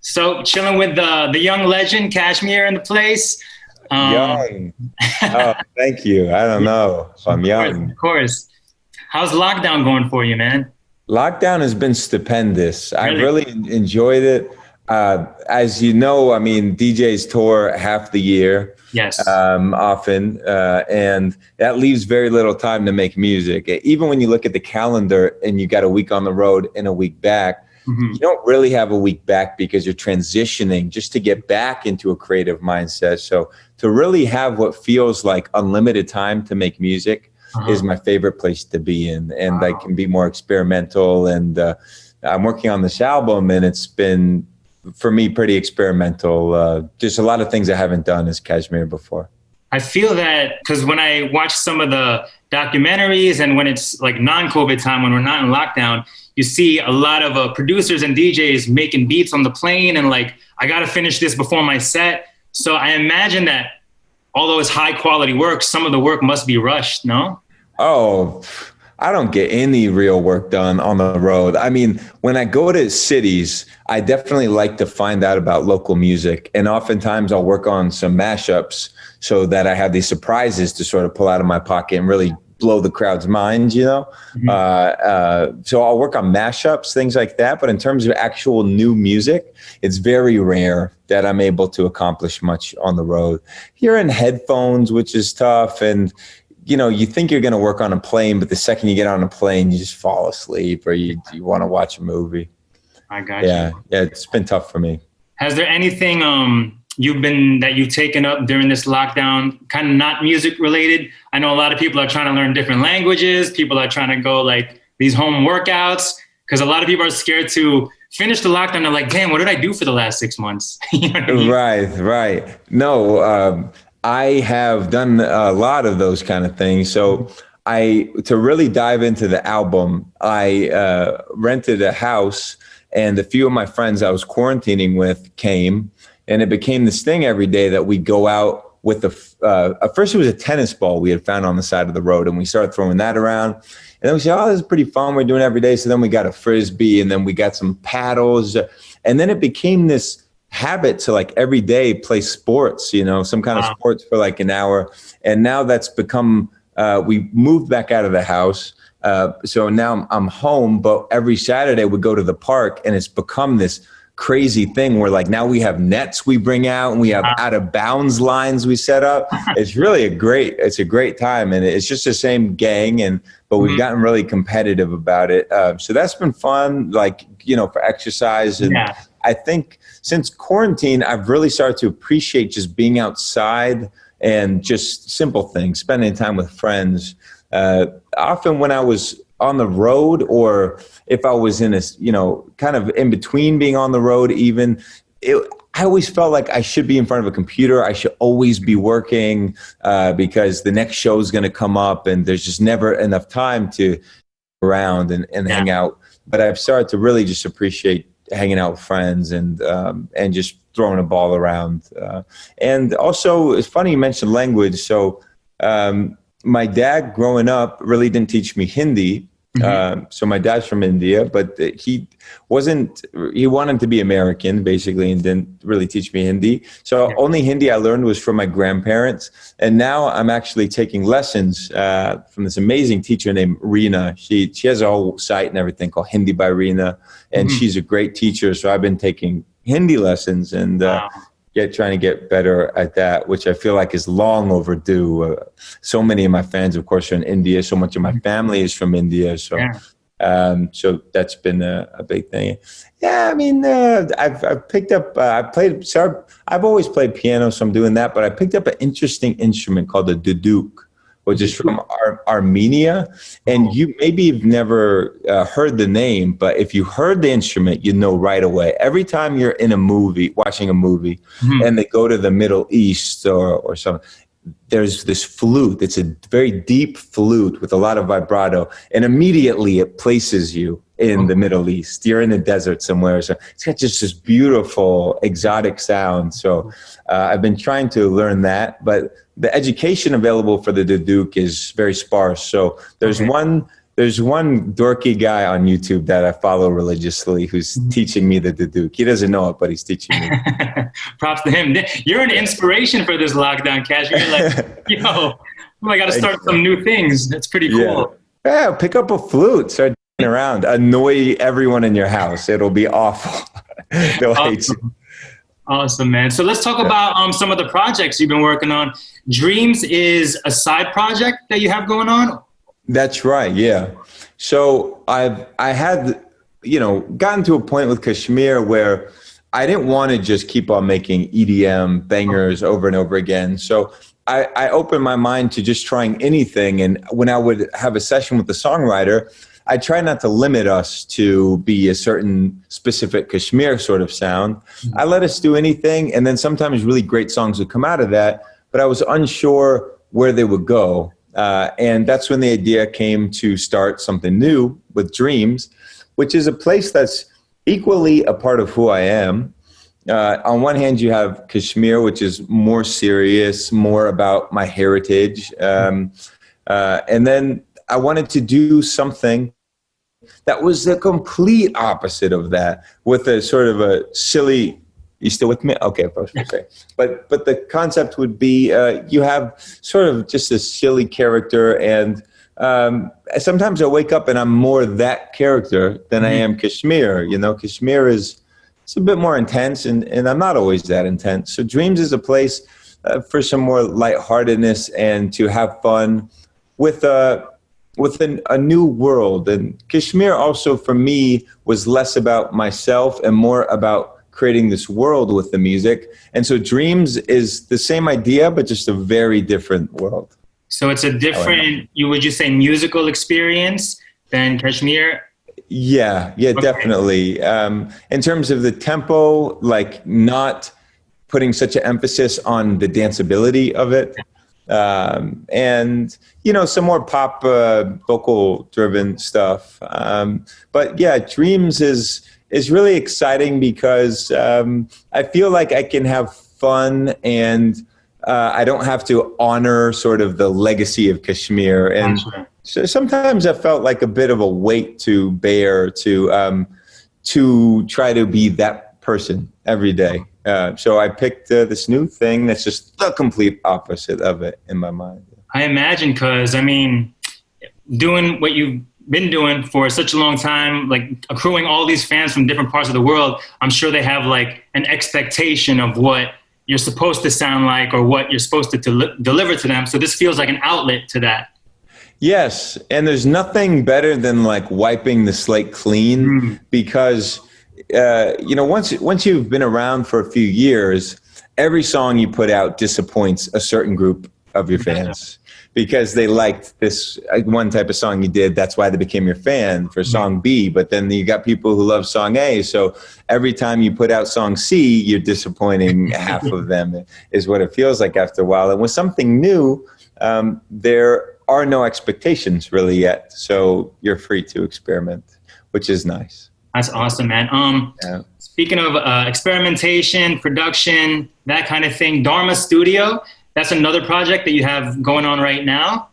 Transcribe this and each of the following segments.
So chilling with the young legend, Kashmir in the place. Um, Young. Oh, thank you. I don't know if I'm of course, young. of course. How's lockdown going for you, man? Lockdown has been stupendous. I've Really? really enjoyed it. As you know, I mean, DJs tour half the year, Yes. often, and that leaves very little time to make music. Even when you look at the calendar and you got a week on the road and a week back, you Hmm. don't really have a week back because you're transitioning just to get back into a creative mindset. So to really have what feels like unlimited time to make music is Uh-huh. my favorite place to be in, and I Wow. can be more experimental. And I'm working on this album, and it's been for me pretty experimental. Just a lot of things I haven't done as Kashmir before. I feel that because when I watch some of the documentaries and when it's like non-COVID time, when we're not in lockdown, you see a lot of producers and DJs making beats on the plane and like, I got to finish this before my set. So I imagine that although it's high quality work, some of the work must be rushed, no? Oh, I don't get any real work done on the road. I mean, when I go to cities, I definitely like to find out about local music. And oftentimes I'll work on some mashups so that I have these surprises to sort of pull out of my pocket and really blow the crowd's mind, you know? Mhm. So I'll work on mashups, things like that. But in terms of actual new music, it's very rare that I'm able to accomplish much on the road. You're in headphones, which is tough. And you think you're going to work on a plane, but the second you get on a plane, you just fall asleep or you want to watch a movie. I got you. Yeah, it's been tough for me. Has there anything you've taken up during this lockdown, kind of not music related? I know a lot of people are trying to learn different languages. People are trying to go like these home workouts because a lot of people are scared to finish the lockdown. They're like, damn, what did I do for the last 6 months? You know what I mean? Right. No, I have done a lot of those kind of things. So to really dive into the album, I rented a house, and a few of my friends I was quarantining with came, and it became this thing every day that we'd go out with at first it was a tennis ball we had found on the side of the road, and we started throwing that around. And then we said, oh, this is pretty fun. We're doing it every day. So then we got a frisbee, and then we got some paddles. And then it became this habit to like every day play sports, some kind of Wow. sports for like an hour. And now that's become, we moved back out of the house. So now I'm home, but every Saturday we go to the park, and it's become this crazy thing where like now we have nets we bring out, and we have out of bounds lines we set up. It's a great time, and it's just the same gang, but we've Mhm. gotten really competitive about it. So that's been fun, like, for exercise. And Yeah. I think since quarantine, I've really started to appreciate just being outside and just simple things, spending time with friends. Often when I was on the road, or if I was in a, kind of in between being on the road, even, I always felt like I should be in front of a computer. I should always be working because the next show is going to come up, and there's just never enough time to around and Yeah. hang out. But I've started to really just appreciate hanging out with friends and just throwing a ball around. And also, it's funny you mentioned language. So my dad, growing up, really didn't teach me Hindi. Mhm. So my dad's from India, but he wanted to be American basically, and didn't really teach me Hindi. So Yeah. only Hindi I learned was from my grandparents. And now I'm actually taking lessons from this amazing teacher named Reena. She has a whole site and everything called Hindi by Reena, and Mhm. she's a great teacher. So I've been taking Hindi lessons and Wow. trying to get better at that, which I feel like is long overdue. So many of my fans, of course, are in India. So much of my family is from India. So Yeah. so that's been a big thing. Yeah, I mean, I've picked up. I've always played piano, so I'm doing that. But I picked up an interesting instrument called the duduk, which is from Armenia. And Oh. you maybe you've never heard the name, but if you heard the instrument, you know right away. Every time you're in a movie, watching a movie, Mhm. and they go to the Middle East or something, there's this flute. It's a very deep flute with a lot of vibrato, and immediately it places you in the Middle East. You're in a desert somewhere, so it's got just this beautiful exotic sound. So I've been trying to learn that, but the education available for the duduk is very sparse. So there's Okay. There's one dorky guy on YouTube that I follow religiously who's teaching me the duduk. He doesn't know it, but he's teaching me. Props to him. You're an inspiration for this lockdown, Cash. You're like, yo, I got to start some new things. That's pretty cool. Yeah, pick up a flute, start around, annoy everyone in your house. It'll be awful. They'll hate you. Awesome, man. So let's talk about some of the projects you've been working on. Dreams is a side project that you have going on? That's right, yeah. So I had, gotten to a point with KSHMR where I didn't want to just keep on making EDM bangers over and over again. So I opened my mind to just trying anything. And when I would have a session with the songwriter, I try not to limit us to be a certain specific KSHMR sort of sound. I let us do anything. And then sometimes really great songs would come out of that, but I was unsure where they would go. And that's when the idea came to start something new with Dreams, which is a place that's equally a part of who I am. On one hand, you have KSHMR, which is more serious, more about my heritage. And then I wanted to do something that was the complete opposite of that, with a sort of a silly. You still with me? Okay, okay. But the concept would be you have sort of just a silly character, and sometimes I wake up and I'm more that character than I am KSHMR. KSHMR it's a bit more intense, and I'm not always that intense. So Dreams is a place for some more lightheartedness and to have fun with a new world. And KSHMR also for me was less about myself and more about creating this world with the music. And so Dreams is the same idea, but just a very different world. So it's a different, would you say musical experience than KSHMR? Yeah, okay. Definitely. In terms of the tempo, like not putting such an emphasis on the danceability of it. And, some more pop vocal driven stuff. But yeah, Dreams is really exciting because I feel like I can have fun, and I don't have to honor sort of the legacy of KSHMR. And so sometimes I felt like a bit of a weight to bear to try to be that person every day. So I picked this new thing that's just the complete opposite of it in my mind. I imagine, because, doing what you've been doing for such a long time, like accruing all these fans from different parts of the world, I'm sure they have like an expectation of what you're supposed to sound like or what you're supposed to deliver to them. So this feels like an outlet to that. Yes, and there's nothing better than like wiping the slate clean because, once you've been around for a few years, every song you put out disappoints a certain group of your fans. Because they liked this one type of song you did, that's why they became your fan for song B. But then you got people who love song A. So every time you put out song C, you're disappointing half of them, is what it feels like after a while. And with something new, there are no expectations really yet. So you're free to experiment, which is nice. That's awesome, man. Speaking of experimentation, production, that kind of thing, Dharma Studio, that's another project that you have going on right now?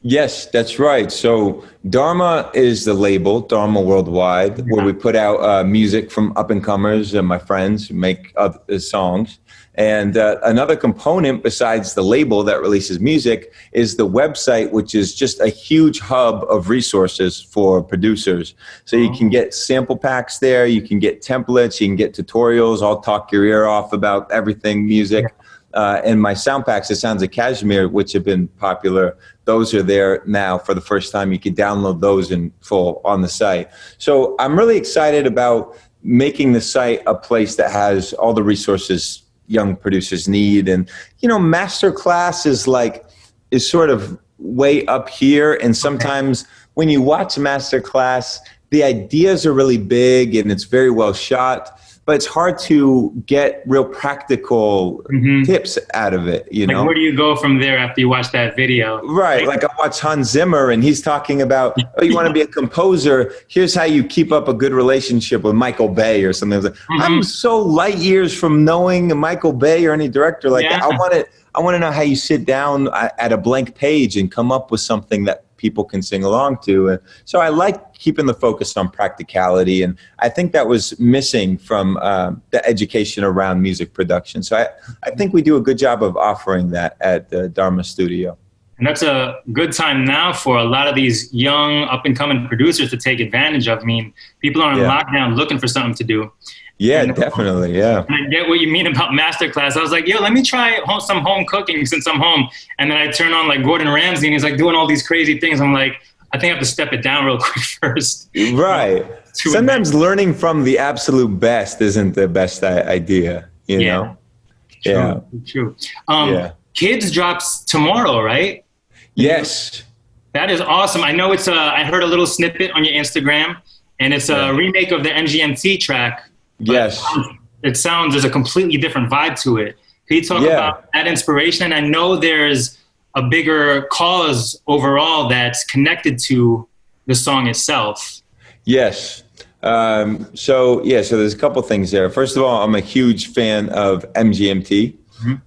Yes, that's right. So Dharma is the label, Dharma Worldwide, where we put out music from up-and-comers and my friends who make songs. And another component besides the label that releases music is the website, which is just a huge hub of resources for producers. So you can get sample packs there, you can get templates, you can get tutorials. I'll talk your ear off about everything music. And my sound packs, The Sounds of KSHMR, which have been popular, those are there now for the first time. You can download those in full on the site. So I'm really excited about making the site a place that has all the resources young producers need. And, masterclass is sort of way up here. And sometimes when you watch masterclass, the ideas are really big and it's very well shot. But it's hard to get real practical tips out of it, Like, where do you go from there after you watch that video? Right. Like I watch Hans Zimmer and he's talking about, you want to be a composer. Here's how you keep up a good relationship with Michael Bay or something. Like, I'm so light years from knowing Michael Bay or any director. I want to know how you sit down at a blank page and come up with something that people can sing along to. And so I like keeping the focus on practicality. And I think that was missing from the education around music production. So I think we do a good job of offering that at the Dharma Studio. And that's a good time now for a lot of these young up-and-coming producers to take advantage of. I mean, people are on lockdown looking for something to do. Yeah, and, definitely, yeah. And I get what you mean about masterclass. I was like, yo, let me try some home cooking since I'm home. And then I turn on like Gordon Ramsay and he's like doing all these crazy things. I'm like, I think I have to step it down real quick first. Right. Sometimes learning from the absolute best isn't the best idea, you know? True. Kids drops tomorrow, right? Yes. That is awesome. I know I heard a little snippet on your Instagram, and it's a remake of the MGMT track. Yes. It sounds, there's a completely different vibe to it. Can you talk about that inspiration? And I know there's a bigger cause overall that's connected to the song itself. Yes. So there's a couple things there. First of all, I'm a huge fan of MGMT.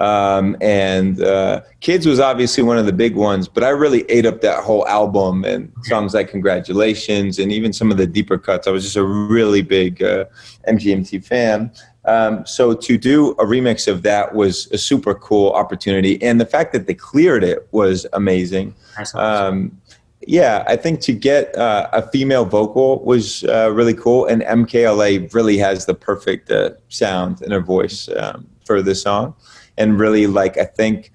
And Kids was obviously one of the big ones, but I really ate up that whole album and songs like Congratulations and even some of the deeper cuts. I was just a really big MGMT fan. So to do a remix of that was a super cool opportunity. And the fact that they cleared it was amazing. That's awesome. I think to get a female vocal was really cool. And MKLA really has the perfect sound in her voice for this song. And really, I think,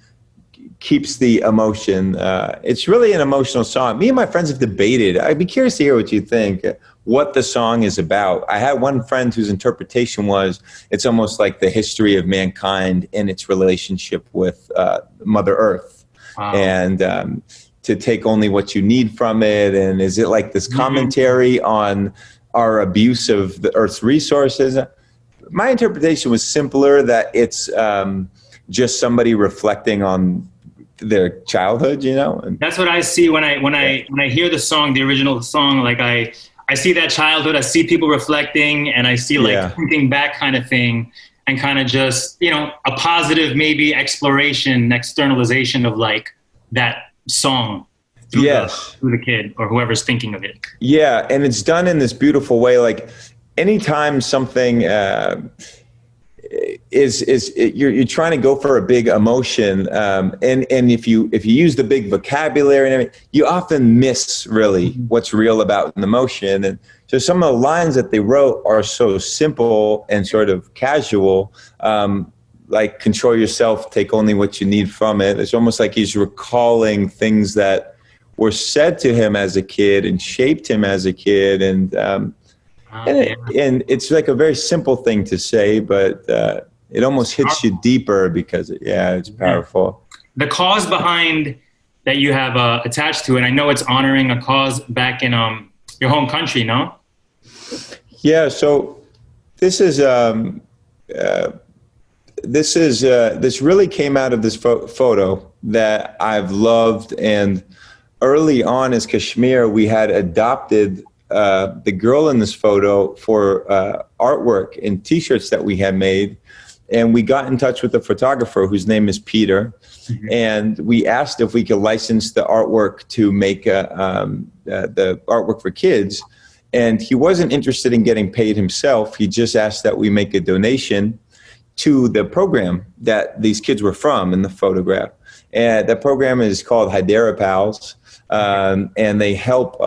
keeps the emotion. It's really an emotional song. Me and my friends have debated. I'd be curious to hear what you think, what the song is about. I had one friend whose interpretation was it's almost like the history of mankind and its relationship with Mother Earth. Wow. And to take only what you need from it. And is it like this commentary on our abuse of the Earth's resources? My interpretation was simpler, that it's just somebody reflecting on their childhood, you know? And that's what I see when I hear the song, the original song. Like I see that childhood, I see people reflecting, and I see thinking back kind of thing, and kind of just, a positive maybe exploration, externalization of that song through the kid or whoever's thinking of it. Yeah, and it's done in this beautiful way. Anytime something you're trying to go for a big emotion, and if you use the big vocabulary and everything, you often miss really what's real about an emotion. And so some of the lines that they wrote are so simple and sort of casual, like control yourself, take only what you need from it. It's almost like he's recalling things that were said to him as a kid and shaped him as a kid. And it's like a very simple thing to say, but it almost hits you deeper because it's powerful. The cause behind that you have attached to it, I know it's honoring a cause back in your home country, no? Yeah. So this really came out of this photo that I've loved. And early on as Kashmir, we had adopted the girl in this photo for artwork and T-shirts that we had made. And we got in touch with the photographer whose name is Peter. And we asked if we could license the artwork to make the artwork for kids. And he wasn't interested in getting paid himself. He just asked that we make a donation to the program that these kids were from in the photograph. And that program is called Hydera Pals. And they help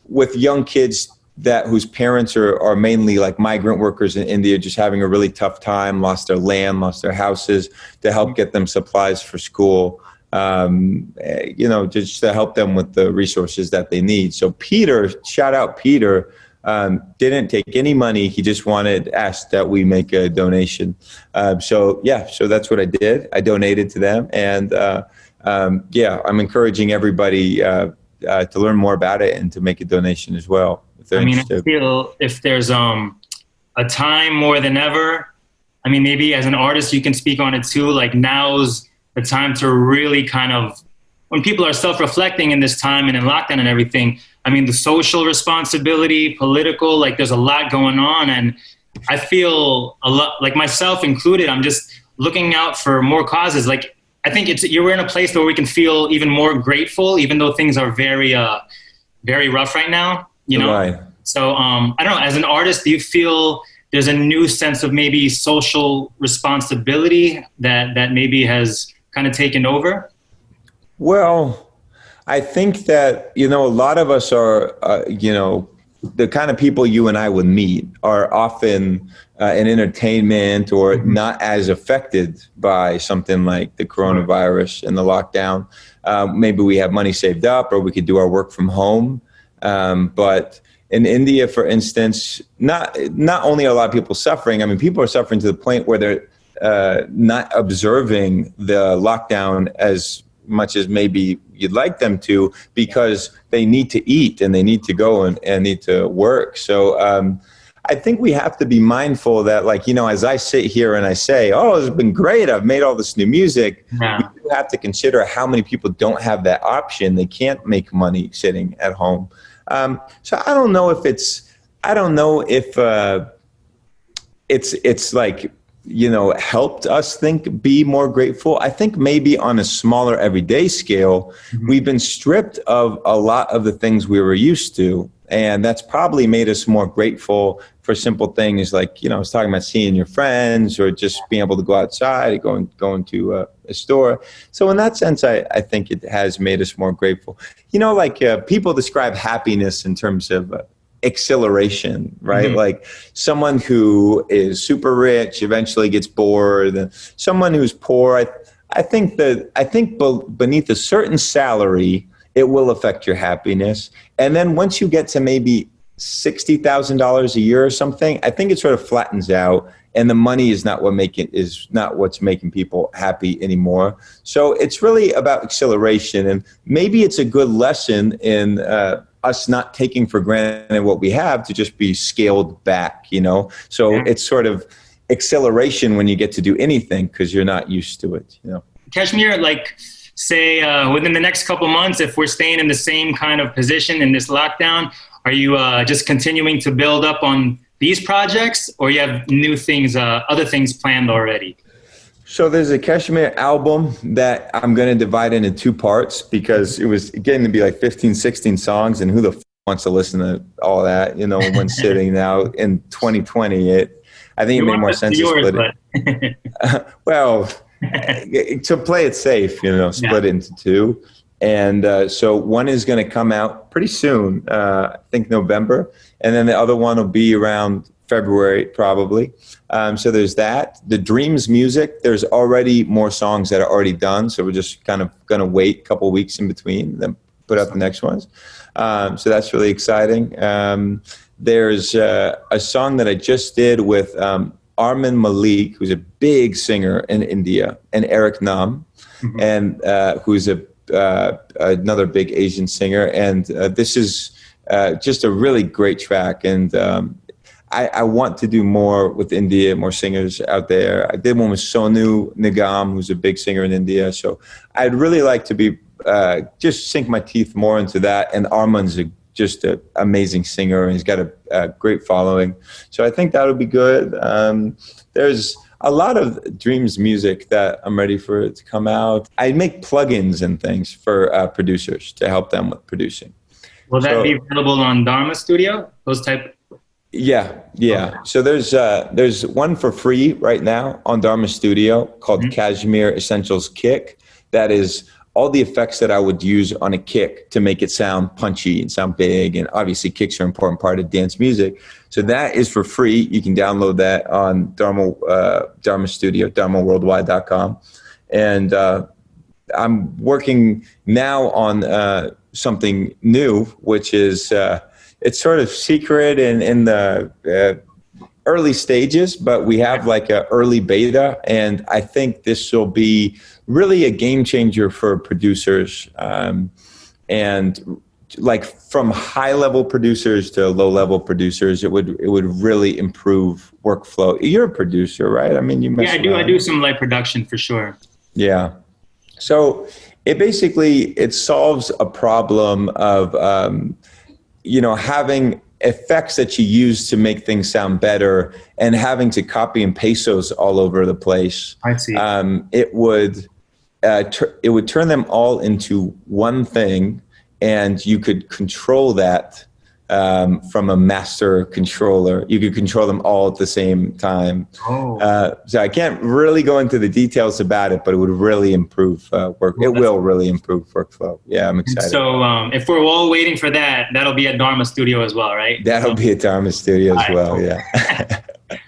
with young kids whose parents are mainly like migrant workers in India, just having a really tough time, lost their land, lost their houses, to help get them supplies for school, just to help them with the resources that they need. So Peter, shout out Peter, didn't take any money. He just asked that we make a donation. So that's what I did. I donated to them. And I'm encouraging everybody to learn more about it and to make a donation as well. I feel if there's a time more than ever, maybe as an artist you can speak on it too, like now's the time to really kind of, when people are self-reflecting in this time and in lockdown and everything, the social responsibility, political, there's a lot going on. And I feel a lot, like myself included, I'm just looking out for more causes. I think we're in a place where we can feel even more grateful, even though things are very, very rough right now, you know? Right. So I don't know, as an artist, do you feel there's a new sense of maybe social responsibility that maybe has kind of taken over? Well, I think that, a lot of us are, the kind of people you and I would meet are often in entertainment or not as affected by something like the coronavirus and the lockdown. Maybe we have money saved up or we could do our work from home. But in India, for instance, not only are a lot of people suffering, I mean, people are suffering to the point where they're not observing the lockdown as much as maybe you'd like them to, because they need to eat and they need to go and need to work. So I think we have to be mindful that, like, as I sit here and I say, oh, it's been great, I've made all this new music, we do have to consider how many people don't have that option. They can't make money sitting at home. So I don't know if it's like, helped us be more grateful. I think maybe on a smaller everyday scale, we've been stripped of a lot of the things we were used to. And that's probably made us more grateful for simple things like, I was talking about seeing your friends or just being able to go outside, going to a store. So in that sense, I think it has made us more grateful. People describe happiness in terms of exhilaration, right? Like someone who is super rich eventually gets bored, and someone who's poor, I think beneath a certain salary, it will affect your happiness. And then once you get to maybe $60,000 a year or something, I think it sort of flattens out, and the money is not what's making people happy anymore. So it's really about exhilaration, and maybe it's a good lesson in us not taking for granted what we have to just be scaled back, So it's sort of exhilaration when you get to do anything because you're not used to it, KSHMR, like, say within the next couple months, if we're staying in the same kind of position in this lockdown, are you just continuing to build up on these projects, or you have new things, other things planned already? So there's a KSHMR album that I'm going to divide into two parts because it was getting to be like 15, 16 songs, and who the wants to listen to all that, when sitting now in 2020, I think it made more sense to split it. Well, to play it safe, split it into two. And so one is going to come out pretty soon, I think November. And then the other one will be around February, probably. So there's that. The Dreams music, there's already more songs that are already done. So we're just kind of going to wait a couple of weeks in between, then put out the next ones. So that's really exciting. There's a song that I just did with Arman Malik, who's a big singer in India, and Eric Nam, and who's another big Asian singer. And this is just a really great track. And I want to do more with India, more singers out there. I did one with Sonu Nigam, who's a big singer in India. So I'd really like to be just sink my teeth more into that. And Arman's just an amazing singer, and he's got a great following. So I think that'll be good. There's a lot of Dreams music that I'm ready for it to come out. I make plugins and things for producers to help them with producing. Will that be available on Dharma Studio? Those type? Yeah. Okay. So there's one for free right now on Dharma Studio called KSHMR Essentials Kick. That is all the effects that I would use on a kick to make it sound punchy and sound big. And obviously kicks are an important part of dance music. So that is for free. You can download that on Dharma Studio, dharmaworldwide.com. And I'm working now on something new, which is it's sort of secret and in the early stages, but we have like an early beta. And I think this will be really a game changer for producers, and like from high level producers to low level producers, it would really improve workflow. You're a producer, right? I mean, I do some light production for sure. Yeah. So it solves a problem of, having effects that you use to make things sound better and having to copy and paste those all over the place. I see. it would turn them all into one thing, and you could control that from a master controller. You could control them all at the same time. So I can't really go into the details about it, but it would really improve work. It will really improve workflow. Yeah, I'm excited. So if we're all waiting for that, that'll be at Dharma Studio as well, right? That'll be at Dharma Studio as well, yeah.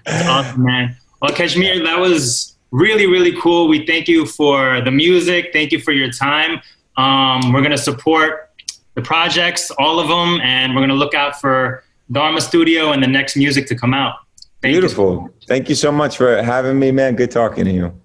That's awesome, man. Well, Kashmir, that was really, really cool. We thank you for the music. Thank you for your time. We're going to support the projects, all of them, and we're going to look out for Dharma Studio and the next music to come out. Beautiful. Thank you so much for having me, man. Good talking to you.